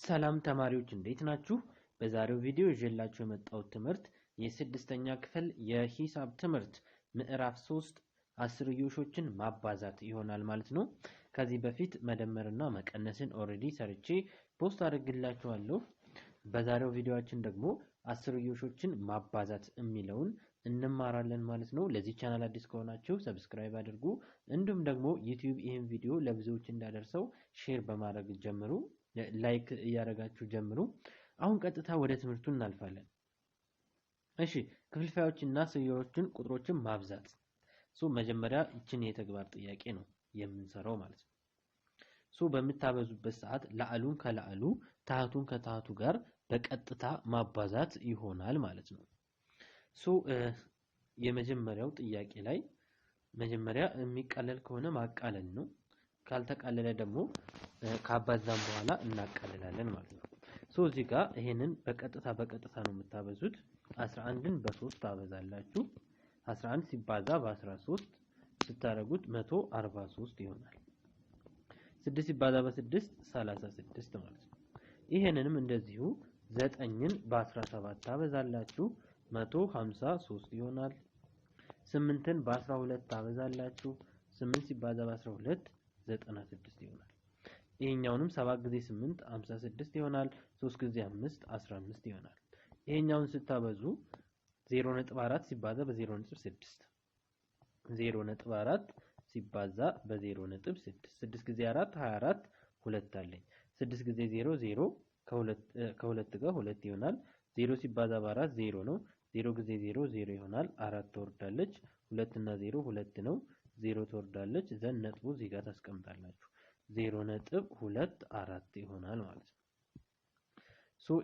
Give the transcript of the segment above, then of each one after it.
ሰላም ተማሪዎች እንዴት ናችሁ? በዛሬው ቪዲዮ ይዤላችሁ የመጣሁት ትምህርት የስድስተኛ ክፍል የሂሳብ ትምህርት ምዕራፍ 3 አስርዮሾችን ማባዛት ይሆናል ማለት ነው። ከዚህ በፊት መደመርና መቀነስን ኦሬዲ ሰርቼ ፖስት አድርግላችኋለሁ። በዛሬው ቪዲዮአችን ደግሞ አስርዮሾችን ማባዛት የሚለውን እንማራለን ማለት ነው። ለዚህ ቻናል አዲስ ከሆናችሁ ሰብስክራይብ አድርጉ። እንዲሁም ደግሞ ዩቲዩብ ይሄን ቪዲዮ ለብዙዎች እንዳደርሰው ሼር በማድረግ ጀምሩ። ላይክ እያደረጋችሁ ጀምሩ። አሁን ቀጥታ ወደ ትምህርቱ እናልፋለን። እሺ ክፍልፋዮችና ስርዮሾችን ቁጥሮችን ማብዛት። መጀመሪያ እቺን የተግባር ጥያቄ ነው የምንሰራው ማለት ነው። በምታበዙበት ሰዓት ላዕሉን ከላዕሉ ታህቱን ከታህቱ ጋር በቀጥታ ማባዛት ይሆናል ማለት ነው። የመጀመሪያው ጥያቄ ላይ መጀመሪያ የሚቀለል ከሆነ ማቃለል ነው። ካልተቃለለ ደግሞ ካባዛን በኋላ እናቃልላለን ማለት ነው። እዚህ ጋር ይሄንን በቀጥታ ነው የምታበዙት። 11ን በ3 ታበዛላችሁ። 11 ሲባዛ በ13 ስታረጉት 143 ይሆናል። 6 ሲባዛ በ6 36 ማለት ነው። ይሄንንም እንደዚሁ 9ን በ17 ታበዛላችሁ 153 ይሆናል። 8ን በ12 ታበዛላችሁ 8 ሲባዛ በ12 96 ይሆናል። ይሄኛውንም 7 ጊዜ 8 56 ይሆናል። 3 ጊዜ 5 15 ይሆናል። ይሄኛውን ስታበዙ 0.4 ሲባዛ በ0.6 0.4 ሲባዛ በ0.6 6 ጊዜ 4 24 2 አለኝ። 6 ጊዜ 0 0 ከሁለት ጋር 2 ይሆናል። 0 ሲባዛ በ4 0 ነው። 0 ጊዜ 0 0 ይሆናል። 4 ትወርዳለች። 2 እና 0 2 ነው። 0 ትወርዳለች። ዘን ነጥቡ እዚህ ጋር ታስቀምጣላችሁ 0.24 ይሆናል ማለት ነው።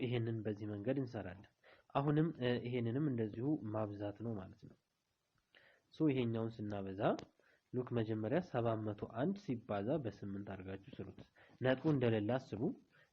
ይሄንን በዚህ መንገድ እንሰራለን። አሁንም ይሄንንም እንደዚሁ ማብዛት ነው ማለት ነው። ይሄኛውን ስናበዛ ሉክ መጀመሪያ 701 ሲባዛ በ8 አድርጋችሁ ስሩት። ነጥቡ እንደሌለ አስቡ።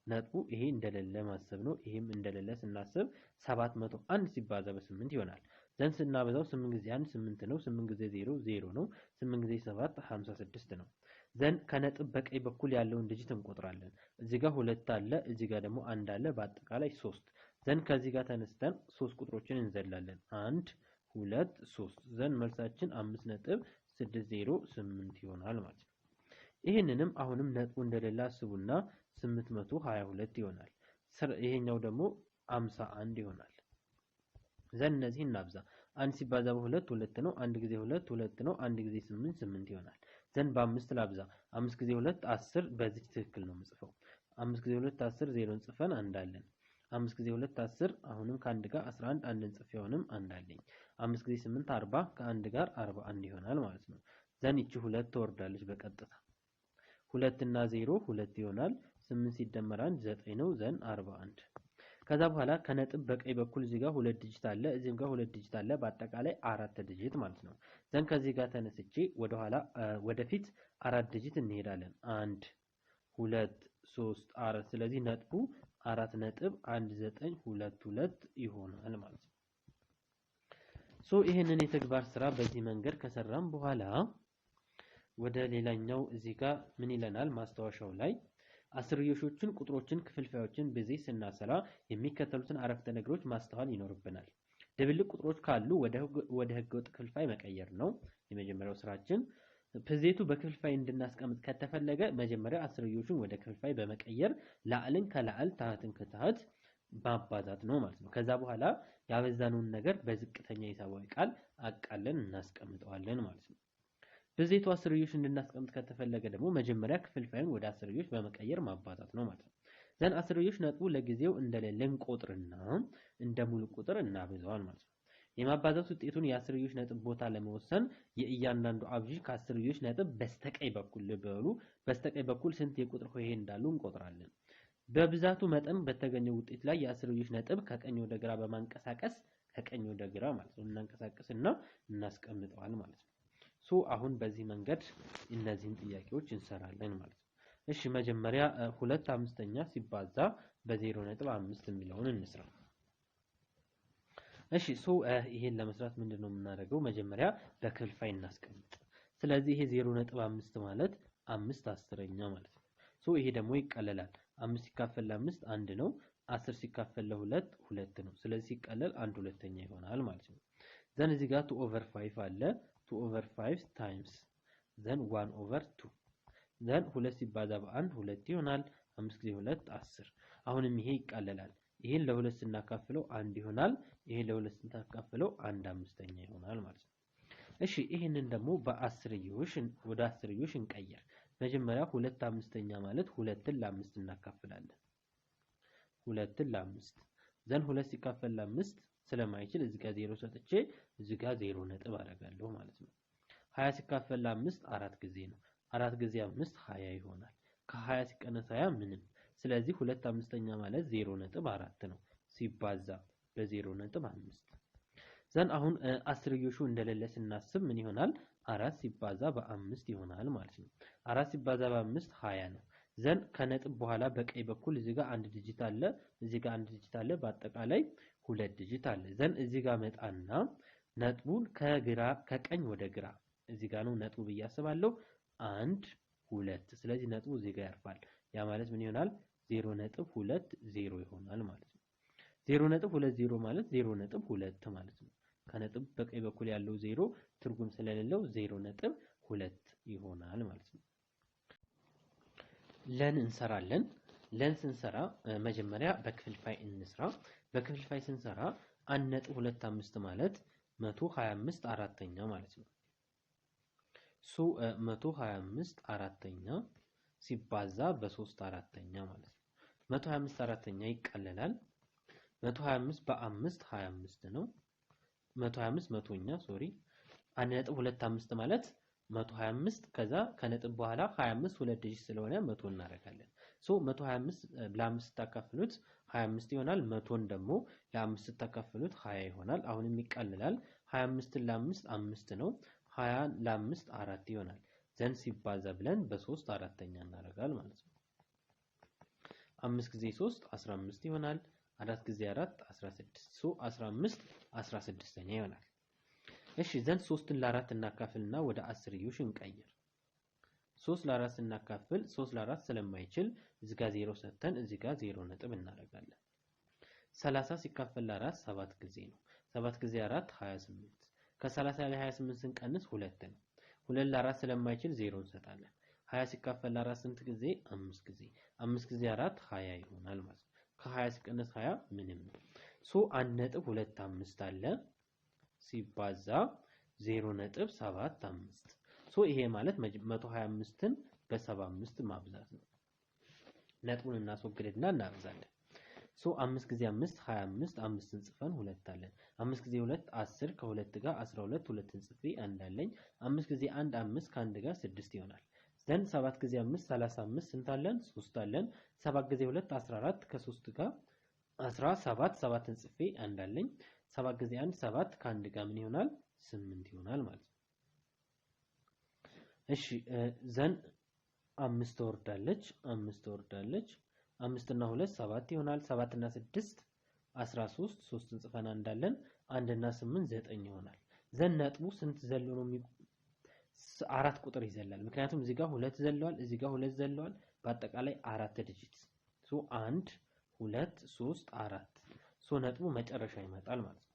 ነጥቡ ይሄ እንደሌለ ማሰብ ነው። ይሄም እንደሌለ ስናስብ 701 ሲባዛ በ8 ይሆናል። ዘን ስናበዛው 8 ጊዜ 1 8 ነው። 8 ጊዜ 0 0 ነው። 8 ጊዜ 7 56 ነው። ዘን ከነጥብ በቀኝ በኩል ያለውን ዲጂት እንቆጥራለን። እዚህ ጋር 2 አለ፣ እዚህ ጋር ደግሞ 1 አለ፣ በአጠቃላይ 3። ዘን ከዚህ ጋር ተነስተን 3 ቁጥሮችን እንዘላለን። 1 2 3 ዘን መልሳችን 5.608 ይሆናል ማለት ነው። ይሄንንም አሁንም ነጥቡ እንደሌለ አስቡና 822 ይሆናል። ይሄኛው ደግሞ 51 ይሆናል። ዘን እነዚህ እናብዛ። 1 ሲባዛ በ2 2 ነው። 1 ጊዜ 2 2 ነው። 1 ጊዜ 8 8 ይሆናል። ዘን በ5 ላብዛ። 5 ጊዜ 2 10 በዚህ ትክክል ነው የምጽፈው። 5 ጊዜ 2 10 0 ጽፈን አንዳለን። 5 ጊዜ 2 10 አሁንም ከአንድ ጋር 11 አንድን ጽፌውንም አንዳለኝ። 5 ጊዜ 8 40 ከአንድ ጋር 41 ይሆናል ማለት ነው። ዘን ይቺ 2 ትወርዳለች በቀጥታ 2 እና 0 2 ይሆናል። 8 ሲደመር 1 9 ነው። ዘን 41። ከዛ በኋላ ከነጥብ በቀኝ በኩል እዚህ ጋር 2 ዲጂት አለ፣ እዚህም ጋር 2 ዲጂት አለ፣ በአጠቃላይ 4 ዲጂት ማለት ነው። ዘን ከዚህ ጋር ተነስቼ ወደፊት 4 ዲጂት እንሄዳለን። 1 2 3 4 ስለዚህ ነጥቡ 4.1922 ይሆናል ማለት ነው። ይሄንን የተግባር ስራ በዚህ መንገድ ከሰራም በኋላ ወደ ሌላኛው እዚህ ጋር ምን ይለናል? ማስታወሻው ላይ አስርዮሾችን ቁጥሮችን ክፍልፋዮችን በዚህ ስናሰላ የሚከተሉትን አረፍተ ነገሮች ማስተዋል ይኖርብናል። ድብልቅ ቁጥሮች ካሉ ወደ ህገወጥ ክፍልፋይ መቀየር ነው የመጀመሪያው ስራችን። ብዜቱ በክፍልፋይ እንድናስቀምጥ ከተፈለገ መጀመሪያ አስርዮሹን ወደ ክፍልፋይ በመቀየር ላዕልን ከላዕል ታህትን ከታህት ማባዛት ነው ማለት ነው። ከዛ በኋላ ያበዛነውን ነገር በዝቅተኛ ሂሳባዊ ቃል አቃለን እናስቀምጠዋለን ማለት ነው። ብዜቱ አስርዮሽ እንድናስቀምጥ ከተፈለገ ደግሞ መጀመሪያ ክፍልፋዩን ወደ አስርዮሽ በመቀየር ማባዛት ነው ማለት ነው። ዘን አስርዮሽ ነጥቡ ለጊዜው እንደሌለን ቆጥርና እንደ ሙሉ ቁጥር እናበዛዋል ማለት ነው። የማባዛት ውጤቱን የአስርዮሽ ነጥብ ቦታ ለመወሰን የእያንዳንዱ አብዢ ከአስርዮሽ ነጥብ በስተቀኝ በኩል ልበሉ በስተቀኝ በኩል ስንት የቁጥር ሆሄ እንዳሉ እንቆጥራለን። በብዛቱ መጠን በተገኘው ውጤት ላይ የአስርዮሽ ነጥብ ከቀኝ ወደ ግራ በማንቀሳቀስ ከቀኝ ወደ ግራ ማለት ነው እናንቀሳቀስና እናስቀምጠዋል ማለት ነው። አሁን በዚህ መንገድ እነዚህን ጥያቄዎች እንሰራለን ማለት ነው። እሺ መጀመሪያ 2/5 ሲባዛ በ0.5 የሚለውን እንስራ። እሺ ይሄን ለመስራት ምንድነው የምናደርገው? መጀመሪያ በክፍልፋይ እናስቀምጥ። ስለዚህ ይሄ 0.5 ማለት 5/10 ማለት ነው። ይሄ ደግሞ ይቀለላል። 5 ሲካፈል ለ5 1 ነው። 10 ሲካፈል ለ2 2 ነው። ስለዚህ ሲቀለል 1 ሁለተኛ ይሆናል ማለት ነው። ዘን እዚህ ጋር 2 ኦቨር 5 አለ። 2 ኦቨር 5 ታይምስ ዘን 1 ኦቨር 2 ዘን 2 ሲባዛ በ1 2 ይሆናል። 5 ጊዜ 2 10። አሁንም ይሄ ይቃለላል። ይሄን ለ2 ስናካፍለው 1 ይሆናል። ይሄን ለ2 ስናካፍለው 1 አምስተኛ ይሆናል ማለት ነው። እሺ ይሄንን ደግሞ በአስርዮሽ ወደ አስርዮሽ እንቀይር። መጀመሪያ 2 አምስተኛ ማለት 2ን ለ5 እናካፍላለን። 2ን ለ5 ዘን 2 ሲካፈል ለ5 ስለማይችል እዚህ ጋር 0 ሰጥቼ እዚህ ጋር 0 ነጥብ አደርጋለሁ ማለት ነው። 20 ሲካፈል ለ5 4 ጊዜ ነው። 4 ጊዜ 5 20 ይሆናል። ከ20 ሲቀነስ 20 ምንም። ስለዚህ 2 አምስተኛ ማለት 0 ነጥብ 4 ነው ሲባዛ በ0 ነጥብ 5 ዘን አሁን አስርዮሹ እንደሌለ ስናስብ ምን ይሆናል? 4 ሲባዛ በ5 ይሆናል ማለት ነው። 4 ሲባዛ በ5 20 ነው። ዘን ከነጥብ በኋላ በቀኝ በኩል እዚህ ጋር አንድ ዲጂት አለ፣ እዚህ ጋር አንድ ዲጂት አለ፣ በአጠቃላይ 2 ዲጂት አለ። ዘን እዚህ ጋር መጣና ነጥቡን ከቀኝ ወደ ግራ እዚህ ጋር ነው ነጥቡ ብዬ አስባለሁ። 1 2 ስለዚህ ነጥቡ እዚህ ጋር ያርፋል። ያ ማለት ምን ይሆናል? 0.20 ይሆናል ማለት ነው። 0.20 ማለት 0.2 ማለት ነው። ከነጥብ በቀኝ በኩል ያለው 0 ትርጉም ስለሌለው 0.2 ይሆናል ማለት ነው። ለን እንሰራለን። ለን ስንሰራ መጀመሪያ በክፍልፋይ እንስራ። በክፍልፋይ ስንሰራ 1.25 ማለት 125 አራተኛ ማለት ነው። 125 አራተኛ ሲባዛ በ3 አራተኛ ማለት ነው። 125 አራተኛ ይቀለላል። 125 በ5 25 ነው። 125 መቶኛ 1.25 ማለት 125 ከዛ ከነጥብ በኋላ 25 ሁለት ዲጂት ስለሆነ 100 እናደርጋለን። 125 ለ5 ስታካፍሉት 25 ይሆናል። 100ን ደግሞ ለ5 ስታካፍሉት 20 ይሆናል። አሁንም ይቀልላል። 25ን ለ5 5 ነው። 20 ለ5 4 ይሆናል። ዘን ሲባዛ ብለን በ3 አራተኛ እናደርጋለን ማለት ነው። 5 ጊዜ 3 15 ይሆናል። 4 ጊዜ 4 16 15 16ኛ ይሆናል። እሺ ዘን 3ን ለ4 እናካፍልና ወደ አስርዮሽ እንቀይር። 3 ለ4 ስናካፍል 3 ለ4 ስለማይችል እዚህ ጋር 0 ሰጥተን እዚህ ጋር 0 ነጥብ እናደርጋለን። 30 ሲካፈል ለ4 7 ጊዜ ነው። 7 ጊዜ 4 28 ከ30 ላይ 28 ስንቀንስ 2 ነው። 2 ለ4 ስለማይችል 0 እንሰጣለን። 20 ሲካፈል ለ4 ስንት ጊዜ? 5 ጊዜ 5 ጊዜ 4 20 ይሆናል ማለት ነው። ከ20 ሲቀነስ 20 ምንም ነው። 1.25 አለ ሲባዛ 0.75 ይሄ ማለት 125ን በ75 ማብዛት ነው። ነጥቡን እናስወግድና እናብዛለን። 5 ጊዜ 5 25 5ን ጽፈን 2 አለን። 5 ጊዜ 2 10 ከ2 ጋር 12 2ን ጽፌ 1 አለኝ። 5 ጊዜ 1 5 ከ1 ጋር 6 ይሆናል። ዘን 7 ጊዜ 5 35 ስንት አለን? 3 አለን። 7 ጊዜ 2 14 ከ3 ጋር 17 7ን ጽፌ 1 አለኝ። 7 ጊዜ 1 7 ከ1 ጋር ምን ይሆናል? 8 ይሆናል ማለት ነው። እሺ ዘን 5 ትወርዳለች 5 እና 2 7 ይሆናል። 7 እና 6 13 3ን ጽፈን 1 አለን። 1 እና 8 9 ይሆናል። ዘን ነጥቡ ስንት ዘሎ ነው? 4 ቁጥር ይዘላል። ምክንያቱም እዚህ ጋር 2 ዘለዋል፣ እዚህ ጋር 2 ዘለዋል። በአጠቃላይ 4 ዲጂት 1 2 3 4 ነጥቡ መጨረሻ ይመጣል ማለት ነው።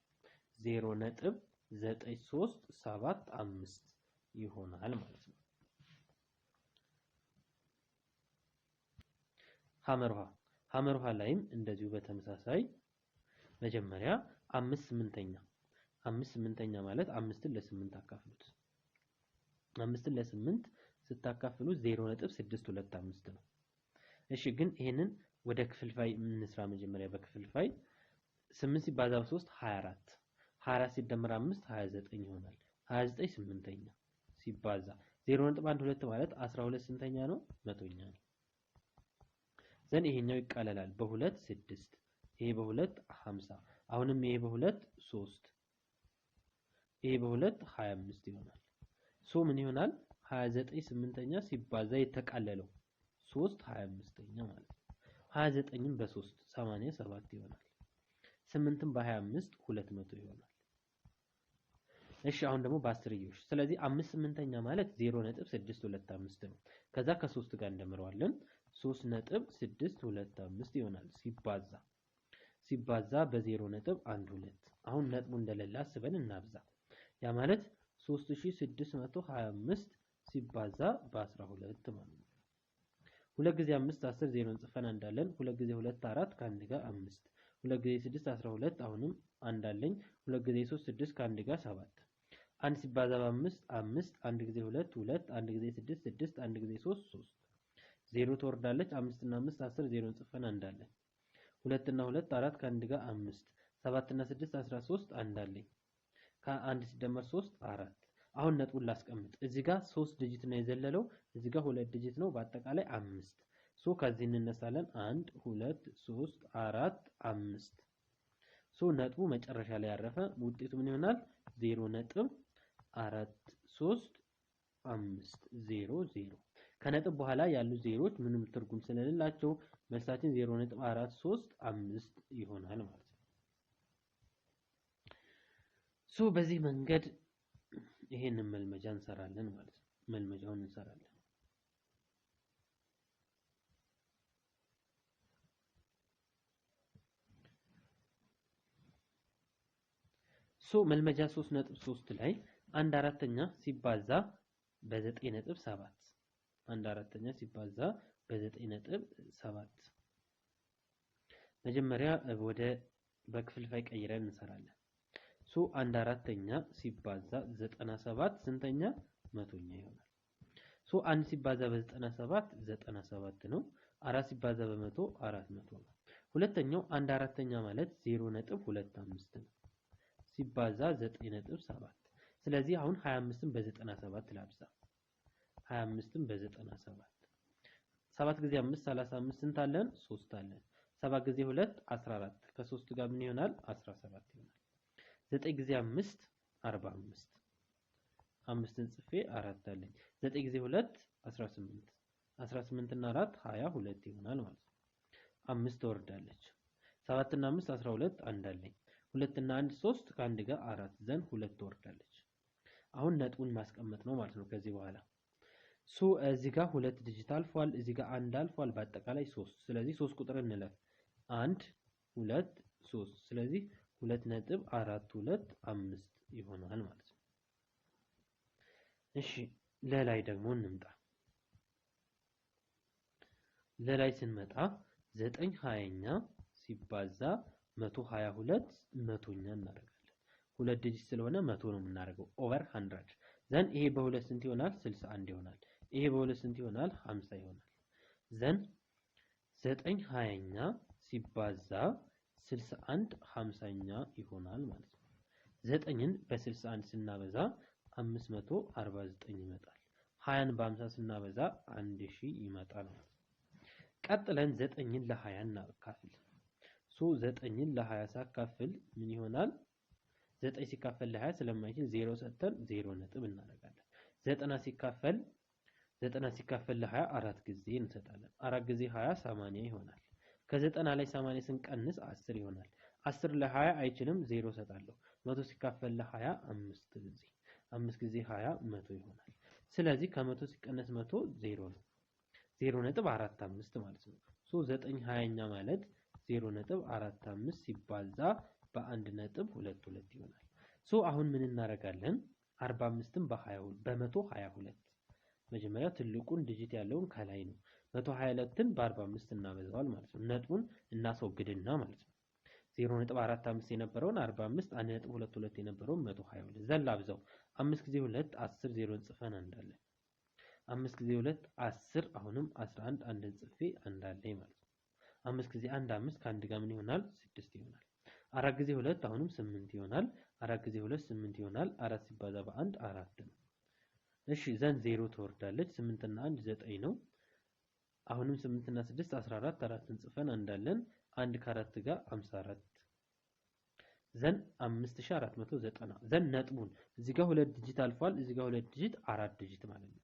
0.9375 ይሆናል ማለት ነው። ሐመር ውሃ ላይም እንደዚሁ በተመሳሳይ መጀመሪያ 5/8 ማለት 5ን ለ8 አካፍሉት። 5ን ለ8 ስታካፍሉት 0.625 ነው። እሺ ግን ይሄንን ወደ ክፍልፋይ እንስራ። መጀመሪያ በክፍልፋይ 8 ሲባዛ በ3 24 24 ሲደመር 5 29 ይሆናል። 29 8ኛ ሲባዛ 0.12 ማለት 12 ስንተኛ ነው? መቶኛ ነው። ዘን ይሄኛው ይቃለላል። በ2 6 ይሄ በ2 50 አሁንም ይሄ በ2 3 ይሄ በ2 25 ይሆናል። ምን ይሆናል? 29 8ኛ ሲባዛ የተቃለለው 3 25ኛ ማለት ነው። 29ን በ3 87 ይሆናል። 8ን በ25 200 ይሆናል። እሺ አሁን ደግሞ በአስርዮሽ ስለዚህ 5/8ኛ ማለት 0.625 ነው። ከዛ ከ3 ጋር እንደምረዋለን። 3.625 ይሆናል ሲባዛ በ0.12 አሁን ነጥቡ እንደሌለ አስበን እናብዛ። ያ ማለት 3625 ሲባዛ በ12 ማለት ነው። 2 ጊዜ 5 10 0 ጽፈን አንዳለን 2 ጊዜ 2 4 ከአንድ ጋር 5 2 ጊዜ 6 12 አሁንም አንዳለኝ 2 ጊዜ 3 6 ከአንድ ጋር 7 1 ሲባዛ በ5 5 1 ጊዜ 2 2 1 ጊዜ 6 6 1 ጊዜ 3 3 0 ትወርዳለች 5 እና 5 10 0 ጽፈን አንዳለን 2 እና 2 4 ከአንድ ጋር 5 7 እና 6 13 አንዳለኝ ከ1 ሲደመር 3 4 አሁን ነጥቡን ላስቀምጥ እዚህ ጋር 3 ዲጂት ነው የዘለለው እዚህ ጋር 2 ዲጂት ነው በአጠቃላይ 5 ከዚህ እንነሳለን 1 2 3 4 5 ነጥቡ መጨረሻ ላይ ያረፈ ውጤቱ ምን ይሆናል 0.4350 ከነጥብ በኋላ ያሉ ዜሮች ምንም ትርጉም ስለሌላቸው መልሳችን 0.435 ይሆናል ማለት ነው። በዚህ መንገድ ይሄንን መልመጃ እንሰራለን ማለት ነው። መልመጃውን እንሰራለን። መልመጃ 3.3 ላይ 1/4 ሲባዛ በ9.7 1/4 ሲባዛ በ9.7 መጀመሪያ ወደ በክፍልፋይ ቀይረን እንሰራለን። 1/4 ሲባዛ 97 ስንተኛ መቶኛ ይሆናል። 1 ሲባዛ በ97 97 ነው። 4 ሲባዛ በመቶ 400 ነው። ሁለተኛው 1/4 ማለት 0.25 ነው ሲባዛ 9.7 ስለዚህ አሁን 25ን በ97 ላብዛ 25ን በ97 7 ጊዜ 5 35 ስንት አለን 3 አለን 7 ጊዜ 2 14 ከ3 ጋር ምን ይሆናል 17 ይሆናል 9 ጊዜ 5 45 5ን ጽፌ 4 አለኝ 9 ጊዜ 2 18 18 እና 4 22 ይሆናል ማለት ነው 5 ትወርዳለች 7 እና 5 12 አንድ አለኝ 2 እና 1 3 ከአንድ ጋር 4 ዘን 2 ትወርዳለች አሁን ነጥቡን ማስቀመጥ ነው ማለት ነው ከዚህ በኋላ እዚህ ጋር 2 ዲጂት አልፏል እዚህ ጋር 1 አልፏል በአጠቃላይ 3 ስለዚህ 3 ቁጥር እንለፍ 1 2 3 ስለዚህ 2.425 ይሆናል ማለት ነው። እሺ ለላይ ደግሞ እንምጣ ለላይ ስንመጣ 9 20ኛ ሲባዛ 122 መቶኛ እናደርጋለን 2 ዲጂት ስለሆነ 100 ነው የምናደርገው ኦቨር 100 ዘን ይሄ በሁለት ስንት ይሆናል 61 ይሆናል ይሄ በሁለት ስንት ይሆናል 50 ይሆናል ዘን 9 20ኛ ሲባዛ 61 50ኛ ይሆናል ማለት ነው 9ን በ61 ስናበዛ 549 ይመጣል 20ን በ50 ስናበዛ 1000 ይመጣል ማለት ነው ቀጥለን 9ን ለ20 እናካፍል 9ን ለ20 ሳካፍል ምን ይሆናል 9 ሲካፈል ለ20 ስለማይችል 0 ሰጥተን 0 ነጥብ እናደርጋለን 90 ሲካፈል ለ20 4 ጊዜ እንሰጣለን 4 ጊዜ 20 80 ይሆናል ከ90 ላይ 80 ስንቀንስ 10 ይሆናል 10 ለ20 አይችልም 0 ሰጣለሁ 100 ሲካፈል ለ20 5 ጊዜ 5 ጊዜ 20 100 ይሆናል ስለዚህ ከ100 ሲቀነስ 100 0 ነው 0.45 ማለት ነው 9 20ኛ ማለት 0.45 ሲባዛ በ1.22 ይሆናል አሁን ምን እናደርጋለን 45ን በ122 መጀመሪያ ትልቁን ዲጂት ያለውን ከላይ ነው 122ን በ45 እናበዛዋል ማለት ነው ነጥቡን እናስወግድና ማለት ነው 0.45 የነበረውን 45 1.22 የነበረውን 122 ዘላ አብዛው 5 ጊዜ 2 10 0 ጽፈን አንዳለን 5 ጊዜ 2 10 አሁንም 11 አንድን ጽፌ አንዳለኝ ማለት ነው 5 ጊዜ 1 5 ከአንድ ጋር ምን ይሆናል 6 ይሆናል 4 ጊዜ 2 አሁንም 8 ይሆናል 4 ጊዜ 2 8 ይሆናል 4 ሲባዛ በ1 4 ነው እሺ ዘን 0 ትወርዳለች 8 እና 1 9 ነው አሁንም 8 እና 6 14 4ን ጽፈን አንዳለን 1 ከ4 ጋር 54 ዘን 5490 ዘን ነጥቡን እዚህ ጋር 2 ዲጂት አልፏል እዚህ ጋር 2 ዲጂት 4 ዲጂት ማለት ነው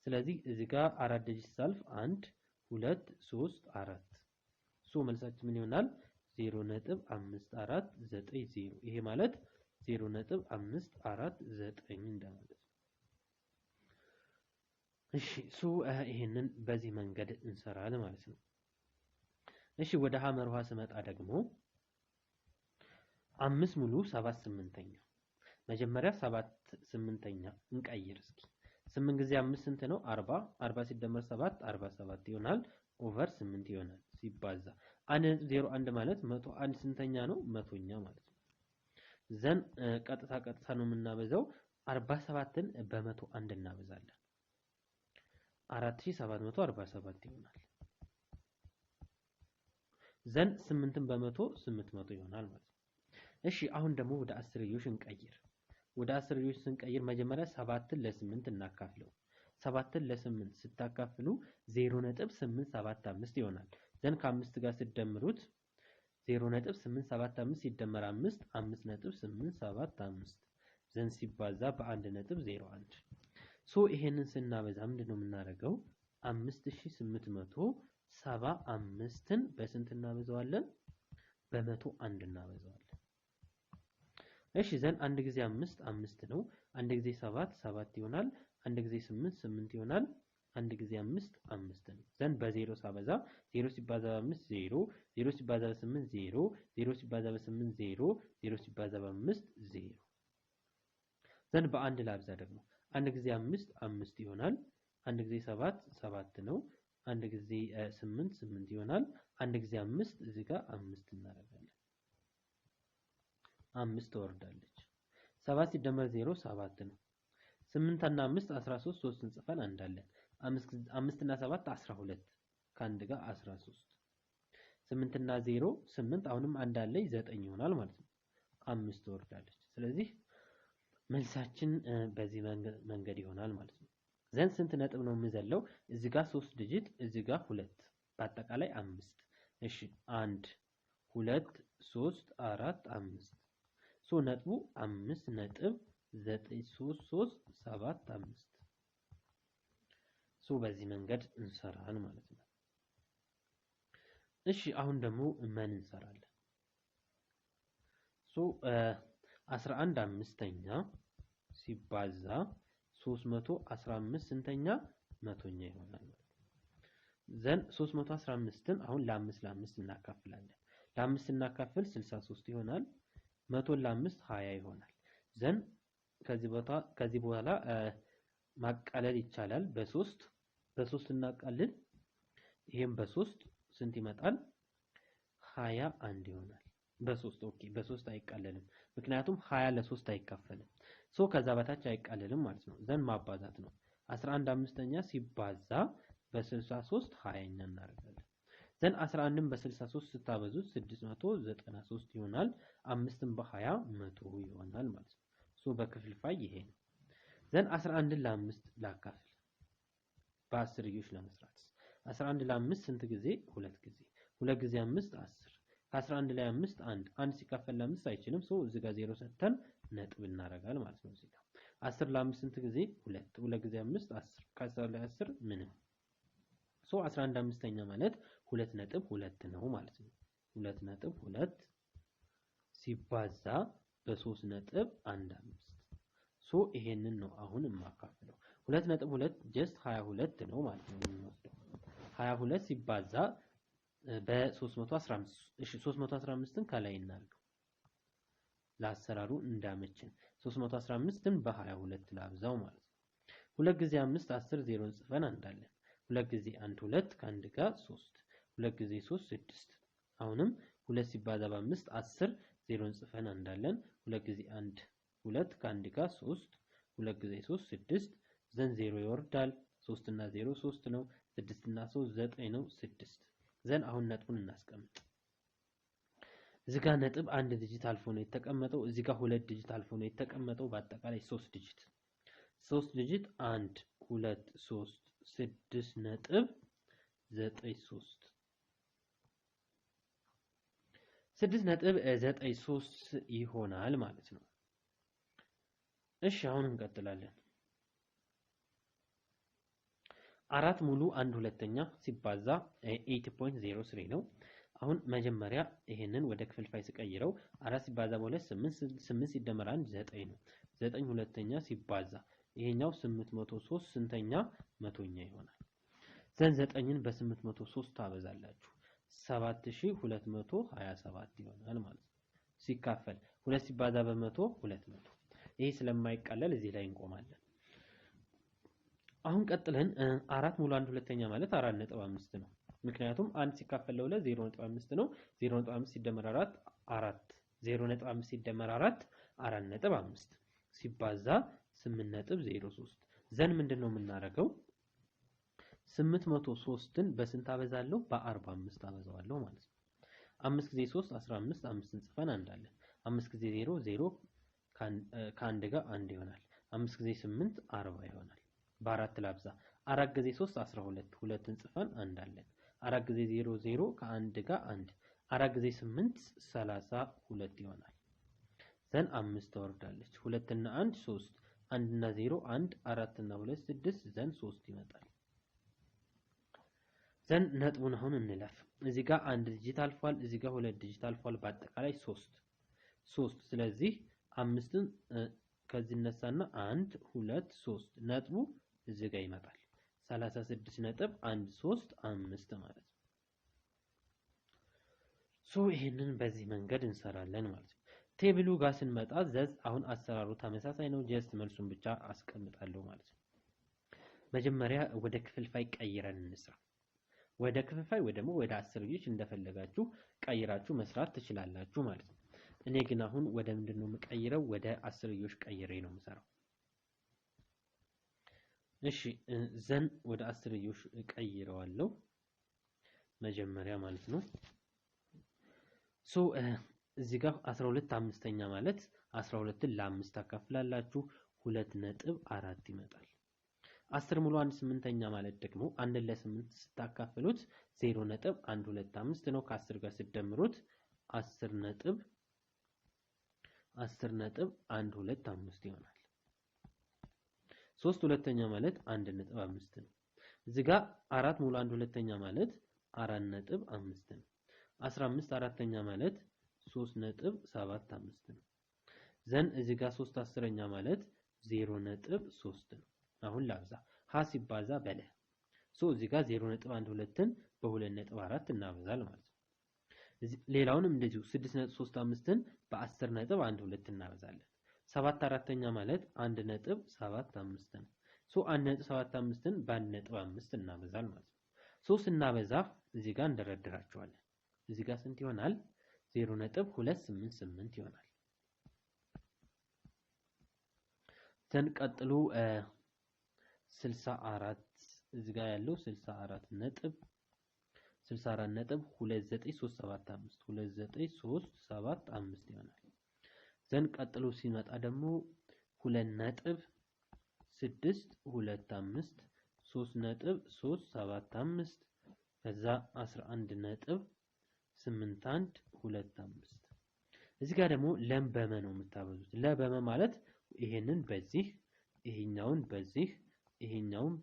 ስለዚህ እዚህ ጋር 4 ዲጂት ሳልፍ 1 2 3 4 መልሳችን ምን ይሆናል 0.5490 ይሄ ማለት 0.549 እንደማለት ነው እሺ ይሄንን በዚህ መንገድ እንሰራለን ማለት ነው። እሺ ወደ ሐመር ውሃ ስመጣ ደግሞ 5 ሙሉ 7 8ኛ መጀመሪያ 7 8ኛ እንቀይር እስኪ 8 ጊዜ 5 ስንት ነው? 40 40 ሲደመር 7 47 ይሆናል ኦቨር 8 ይሆናል ሲባዛ 1.01 ማለት 101 ስንተኛ ነው? መቶኛ ማለት ነው። ዘን ቀጥታ ነው የምናበዛው 47ን በ101 እናበዛለን 4747 ይሆናል። ዘን 8ን በመቶ 800 ይሆናል ማለት ነው። እሺ አሁን ደግሞ ወደ አስርዮሽ እንቀይር። ወደ አስርዮሽ ስንቀይር መጀመሪያ 7ን ለ8 እናካፍለው። 7ን ለ8 ስታካፍሉ 0.875 ይሆናል። ዘን ከ5 ጋር ሲደምሩት 0.875 ሲደመር 5 5.875 ዘን ሲባዛ በ1.01 ይሄንን ስናበዛ ምንድነው የምናደርገው? 5875ን በስንት እናበዛዋለን? በ101 እናበዛዋለን። እሺ ዘን 1 ጊዜ 5 5 ነው። 1 ጊዜ 7 7 ይሆናል። 1 ጊዜ 8 8 ይሆናል። 1 ጊዜ 5 5 ነው። ዘን በ0 ሳበዛ 0 ሲባዛ በ5 0 0 ሲባዛ በ8 0 0 ሲባዛ በ8 0 0 ሲባዛ በ5 0 ዘን በአንድ ላብዛ ደግሞ 1 ጊዜ 5 5 ይሆናል። 1 ጊዜ 7 7 ነው። 1 ጊዜ 8 8 ይሆናል። 1 ጊዜ 5 እዚህ ጋር 5 እናደርጋለን። 5 ትወርዳለች። 7 ሲደመር 0 7 ነው። 8 እና 5 13 3 እንጽፈን አንዳለን 5 እና 7 12 ከአንድ ጋር 13 8 እና 0 8 አሁንም አንድ አለኝ 9 ይሆናል ማለት ነው። 5 ትወርዳለች። ስለዚህ መልሳችን በዚህ መንገድ ይሆናል ማለት ነው። ዘን ስንት ነጥብ ነው የምዘለው? እዚህ ጋር 3 ዲጂት እዚህ ጋር 2 በአጠቃላይ 5። እሺ 1 2 3 4 5 ነጥቡ 5.9375 በዚህ መንገድ እንሰራለን ማለት ነው። እሺ አሁን ደግሞ ምን እንሰራለን? 11 አምስተኛ ሲባዛ 315 ስንተኛ መቶኛ ይሆናል ማለት ነው። ዘን 315ን አሁን ለ5 እናካፍላለን። ለ5 እናካፍል 63 ይሆናል። 100 ለ5 20 ይሆናል። ዘን ከዚህ በኋላ ማቃለል ይቻላል። በ3 እናቃልል። ይሄም በ3 ስንት ይመጣል? 21 ይሆናል። በ3 ኦኬ፣ በ3 አይቃለልም ምክንያቱም 20 ለ3 አይካፈልም። ከዛ በታች አይቃለልም ማለት ነው። ዘን ማባዛት ነው። 11 አምስተኛ ሲባዛ በ63 20ኛ እናደርጋለን። ዘን 11ን በ63 ስታበዙት 693 ይሆናል። 5ን በ20 100 ይሆናል ማለት ነው። በክፍልፋይ ይሄ ነው። ዘን 11ን ለ5 ላካፍል በአስርዮሽ ለመስራት 11 ለ5 ስንት ጊዜ? 2 ጊዜ 2 ጊዜ 5 10 ከ11 ላይ 5 1 ሲካፈል ለ5 አይችልም። እዚህ ጋር 0 ሰጥተን ነጥብ እናደርጋለን ማለት ነው። እዚህ ጋር 10 ለ5 ስንት ጊዜ? 2 2 ጊዜ 5 10 ከ10 ላይ 10 ምንም 11 አምስተኛ ማለት 2.2 ነው ማለት ነው። 2.2 ሲባዛ በ3.15 ይሄንን ነው አሁን የማካፍለው። 2.2 ጀስት 22 ነው ማለት ነው የምንወስደው። 22 ሲባዛ በ315 እሺ 315ን ከላይ እናድርገው ለአሰራሩ እንዳመችን 315ን በ22 ላብዛው ማለት ነው። 2 ጊዜ 5 10 0 ጽፈን አንዳለን 2 ጊዜ 1 2 ከአንድ ጋር 3 2 ጊዜ 3 6 አሁንም 2 ሲባዛ በ5 10 0 ጽፈን አንዳለን 2 ጊዜ 1 2 ከአንድ ጋር 3 2 ጊዜ 3 6 ዘን 0 ይወርዳል። 3 እና 0 3 ነው። 6 እና 3 9 ነው 6 ዘን አሁን ነጥቡን እናስቀምጥ። እዚህ ጋር ነጥብ 1 ዲጂት አልፎ ነው የተቀመጠው። እዚህ ጋር 2 ዲጂት አልፎ ነው የተቀመጠው። በአጠቃላይ 3 ዲጂት 1 2 3 6 ነጥብ 93 6.93 ይሆናል ማለት ነው። እሺ አሁን እንቀጥላለን። 4 ሙሉ 1 ሁለተኛ ሲባዛ 8.03 ነው። አሁን መጀመሪያ ይሄንን ወደ ክፍልፋይ ስቀይረው 4 ሲባዛ በ2 8 ሲደመር 1 9 ነው። 9 ሁለተኛ ሲባዛ ይሄኛው 803 ስንተኛ መቶኛ ይሆናል። ዘን 9ን በ803 ታበዛላችሁ 7227 ይሆናል ማለት ነው። ሲካፈል 2 ሲባዛ በመቶ 200። ይሄ ስለማይቀለል እዚህ ላይ እንቆማለን። አሁን ቀጥለን 4 ሙሉ 1 ሁለተኛ ማለት 4.5 ነው። ምክንያቱም 1 ሲካፈል ለ2 0.5 ነው። 0.5 ሲደመር 4 4 0.5 ሲደመር 4 4.5 ሲባዛ 8.03 ዘን ምንድነው የምናደርገው? 803ን በስንት አበዛለሁ? በ45 አበዛዋለሁ ማለት ነው። 5 ጊዜ 3 15 5ን ጽፈን አንዳለን 5 ጊዜ 0 0 ከአንድ ጋር 1 ይሆናል። 5 ጊዜ 8 40 ይሆናል። በ4 ላብዛ 4 ጊዜ 3 12 2ን ጽፈን አንዳለን 4 ጊዜ 0 0 ከአንድ ጋር 1 4 ጊዜ 8 32 ይሆናል። ዘን 5 ተወርዳለች 2 እና 1 3 1 እና 0 1 4 እና 2 6 ዘን 3 ይመጣል። ዘን ነጥቡን አሁን እንለፍ። እዚህ ጋር 1 ዲጂት አልፏል፣ እዚህ ጋር 2 ዲጂት አልፏል። በአጠቃላይ 3 ስለዚህ 5ን ከዚህ እነሳና 1 2 3 ነጥቡ እዚህ ጋር ይመጣል 36.135 ማለት ነው። ይሄንን በዚህ መንገድ እንሰራለን ማለት ነው። ቴብሉ ጋር ስንመጣ ዘዝ አሁን አሰራሩ ተመሳሳይ ነው። ጀስት መልሱን ብቻ አስቀምጣለሁ ማለት ነው። መጀመሪያ ወደ ክፍልፋይ ቀይረን እንስራ። ወደ ክፍልፋይ ወይ ደግሞ ወደ አስርዮሽ እንደፈለጋችሁ ቀይራችሁ መስራት ትችላላችሁ ማለት ነው። እኔ ግን አሁን ወደ ምንድነው የምቀይረው? ወደ አስርዮሽ ቀይሬ ነው የምሰራው። እሺ ዘን ወደ አስርዮሽ ቀይረዋለሁ መጀመሪያ ማለት ነው። እዚህ ጋር 12 አምስተኛ ማለት 12ን ለ5 ታካፍላላችሁ 2.4 ይመጣል። 10 ሙሉ 1 ስምንተኛ ማለት ደግሞ 1 ለ8 ስታካፍሉት 0.125 ነው። ከ10 ጋር ሲደምሩት 10.125 ይሆናል። 3 ሁለተኛ ማለት 1.5 ነው። እዚህ ጋር 4 ሙሉ 1 ሁለተኛ ማለት 4.5 ነው። 15 አራተኛ ማለት 3.75 ነው። ዘን እዚህ ጋር 3 አስረኛ ማለት 0.3 ነው። አሁን ላብዛ ሀ ሲባዛ በለ እዚህ ጋር 0.12ን በ2.4 እናበዛል ማለት ነው። ሌላውንም እንደዚሁ 6.35ን በ10.12 እናበዛለን። 7 አራተኛ ማለት 1.75 ነው። 1.75ን በ1.5 እናበዛል ማለት ነው። 3 እናበዛ እዚህ ጋር እንደረድራቸዋለን። እዚህ ጋር ስንት ይሆናል? 0.288 ይሆናል። ተንቀጥሉ 64 እዚህ ጋር ያለው 64.29375 29375 ይሆናል። ዘን ቀጥሎ ሲመጣ ደግሞ 2.625 3.375 ከዛ 11.8125 እዚህ ጋር ደግሞ ለም በመ ነው የምታበዙት። ለበመ ማለት ይሄንን በዚህ ይሄኛውን በዚህ ይሄኛውን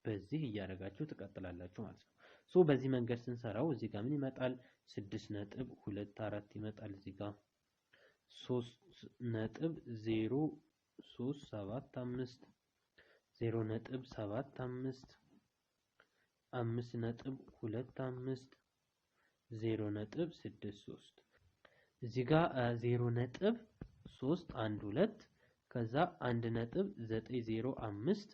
በዚህ እያደረጋችሁ ትቀጥላላችሁ ማለት ነው። በዚህ መንገድ ስንሰራው እዚህ ጋር ምን ይመጣል? 6.24 ይመጣል። እዚህ ጋር 3.0375 0.75 5.25 0.63 እዚህ ጋር 0.312 ከዛ 1.905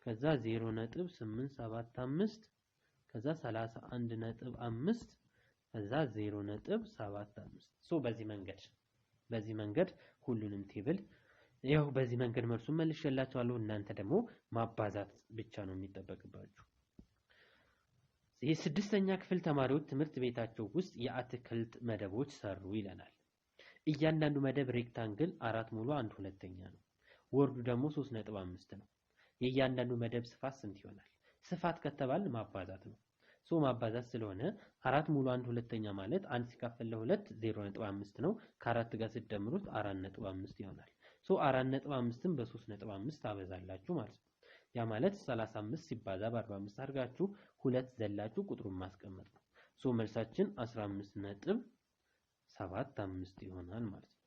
ከዛ 0.875 ከዛ 31.5 ከዛ 0.75 በዚህ መንገድ ሁሉንም ቴብል ያው በዚህ መንገድ መልሱን መልሼላችኋለሁ። እናንተ ደግሞ ማባዛት ብቻ ነው የሚጠበቅባችሁ። የስድስተኛ ክፍል ተማሪዎች ትምህርት ቤታቸው ውስጥ የአትክልት መደቦች ሰሩ ይለናል። እያንዳንዱ መደብ ሬክታንግል 4 ሙሉ 1 ሁለተኛ ነው። ወርዱ ደግሞ 3.5 ነው። የእያንዳንዱ መደብ ስፋት ስንት ይሆናል? ስፋት ከተባለ ማባዛት ነው። ማባዛት ስለሆነ 4 ሙሉ 1 ሁለተኛ ማለት 1 ሲካፈል ለ2 0.5 ነው። ከ4 ጋር ሲደምሩት 4.5 ይሆናል። 4.5ን በ3.5 ታበዛላችሁ ማለት ነው። ያ ማለት 35 ሲባዛ በ45 አድርጋችሁ 2 ዘላችሁ ቁጥሩን ማስቀመጥ ነው። መልሳችን 15.75 ይሆናል ማለት ነው።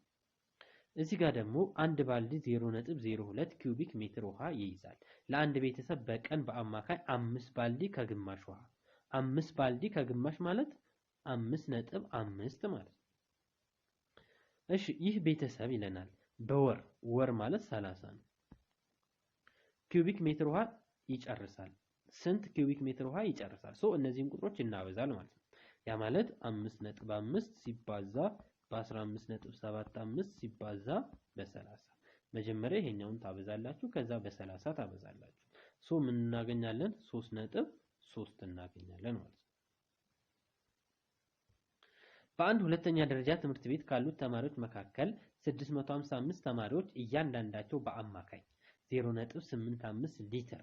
እዚህ ጋር ደግሞ አንድ ባልዲ 0.02 ኪዩቢክ ሜትር ውሃ ይይዛል። ለአንድ ቤተሰብ በቀን በአማካይ 5 ባልዲ ከግማሽ ውሃ 5 ባልዲ ከግማሽ ማለት 5.5 ማለት ነው። እሺ ይህ ቤተሰብ ይለናል በወር ማለት 30 ነው። ኪዩቢክ ሜትር ውሃ ይጨርሳል። ስንት ኪዩቢክ ሜትር ውሃ ይጨርሳል? እነዚህን ቁጥሮች እናበዛል ማለት ነው። ያ ማለት 5.5 ሲባዛ በ15.75 ሲባዛ በ30 መጀመሪያ ይሄኛውን ታበዛላችሁ ከዛ በ30 ታበዛላችሁ። ምን እናገኛለን? 3.3 እናገኛለን ማለት ነው። በአንድ ሁለተኛ ደረጃ ትምህርት ቤት ካሉት ተማሪዎች መካከል 655 ተማሪዎች እያንዳንዳቸው በአማካይ 0.85 ሊትር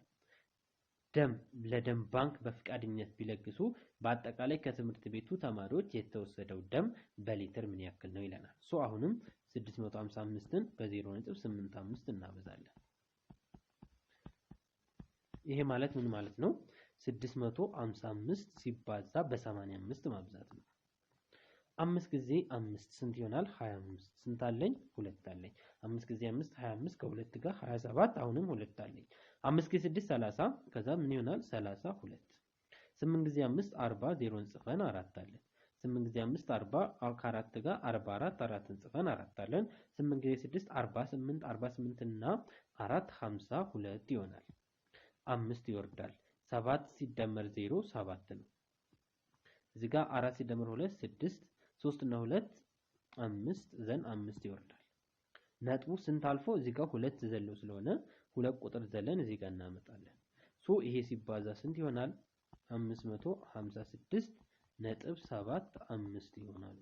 ደም ለደም ባንክ በፍቃደኝነት ቢለግሱ በአጠቃላይ ከትምህርት ቤቱ ተማሪዎች የተወሰደው ደም በሊትር ምን ያክል ነው ይለናል። አሁንም 655ን በ0.85 እናበዛለን። ይሄ ማለት ምን ማለት ነው? 655 ሲባዛ በ85 ማብዛት ነው። 5 ጊዜ 5 ስንት ይሆናል? 25 ስንት አለኝ? 2 አለኝ። 5 ጊዜ 5 25 ከ2 ጋር 27 አሁንም 2 አለኝ። 5 ጊዜ 6 30 ከዛ ምን ይሆናል? 32 8 ጊዜ 5 40 0 ጽፈን 4 አለን። 8 ጊዜ 5 40 ከ4 ጋር 44 4 ጽፈን 4 አለን። 8 ጊዜ 6 48 48 እና 4 52 ይሆናል። 5 ይወርዳል። 7 ሲደመር 0 7 ነው። እዚህ ጋር 4 ሲደመር 2 6 3 እና 2 5 ዘን 5 ይወርዳል። ነጥቡ ስንት አልፎ እዚህ ጋር 2 ዘሎ ስለሆነ 2 ቁጥር ዘለን እዚህ ጋር እናመጣለን። ይሄ ሲባዛ ስንት ይሆናል? 556.75 ይሆናል።